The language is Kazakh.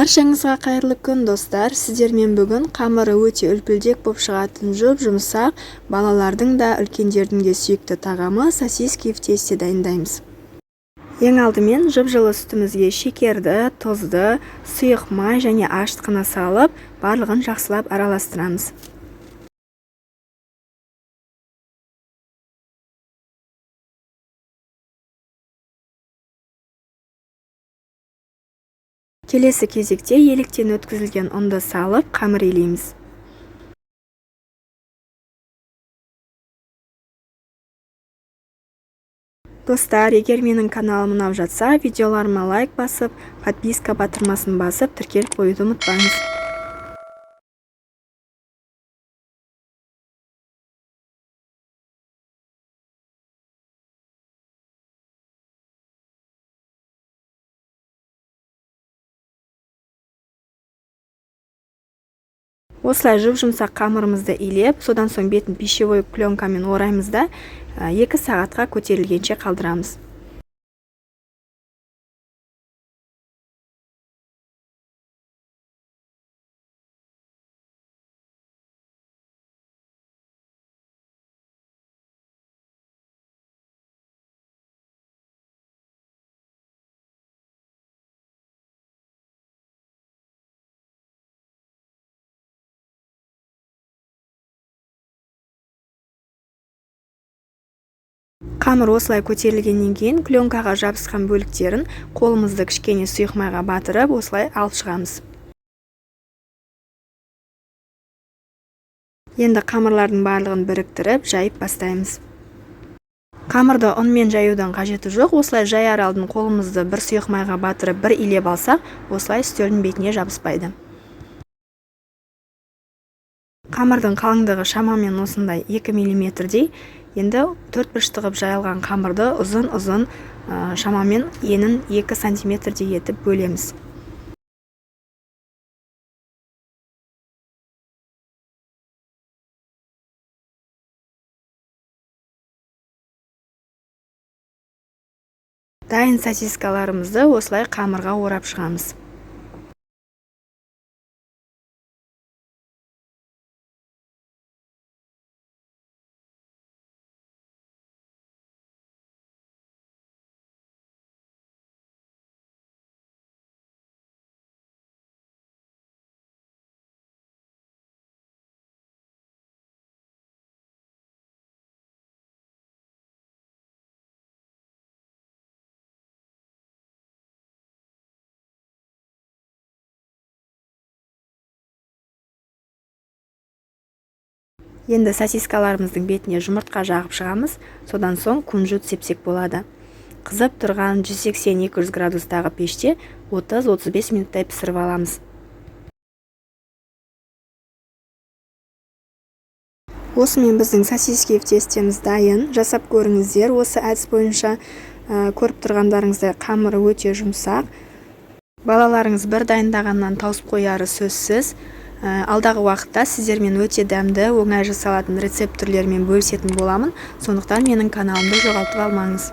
Баршаңызға қайырлы күн, достар. Сіздермен бүгін қамыры өте үлпілдек болып шығатын жұмсақ, балалардың да үлкендердің де сүйікті тағамы сосиски в тесте дайындаймыз. Ең алдымен жып-жылы сүтімізге шекерді, тұзды, сұйық май және ашытқыны салып, барлығын жақсылап араластырамыз. Келесі кезекте електен өткізілген ұнды салып, қамыр илейміз. Достар, егер менің каналым ұнап жатса, видеоларыма лайк басып, подписка батырмасын басып, тіркеліп қоюды ұмытпаңыз. Осылай жұп-жұмсақ қамырымызды илеп, содан соң бетін пищевой пленкамен ораймыз да 2 сағатқа көтерілгенше қалдырамыз. Қамыр осылай көтерілгеннен кейін пленкаға жабысқан бөліктерін қолымызды кішкене сұйық майға батырып, осылай алып шығамыз. Енді қамырлардың барлығын біріктіріп, жайып бастаймыз. Қамырды ұнмен жаюдан қажеті жоқ, осылай жаяр алдын қолымызды бір сұйық майға батырып, бір илеп алсақ, осылай үстелдің бетіне жабыспайды. Қамырдың қалыңдығы шамамен осындай 2 мм-дей. Енді 4 бұрыштығып жайылған қамырды ұзын-ұзын шамамен енін 2 см-дей етіп бөлеміз. Дайын сосискаларымызды осылай қамырға орап шығамыз. Енді сосискаларымыздың бетіне жұмыртқа жағып шығамыз, содан соң кунжут сепсек болады. Қызып тұрған 180-200 градустағы пеште 30-35 минуттай пісіріп аламыз. Осымен біздің сосиски в тестеміз дайын. Жасап көріңіздер. Осы әдіс бойынша көріп тұрғандарыңыздай қамыры өте жұмсақ. Балаларыңыз бір дайындағаннан таусып қояры сөзсіз. Алдағы уақытта сіздермен өте дәмді, оңай жасалатын рецепт түрлерімен бөлісетін боламын. Сондықтан менің каналымды жоғалтып алмаңыз.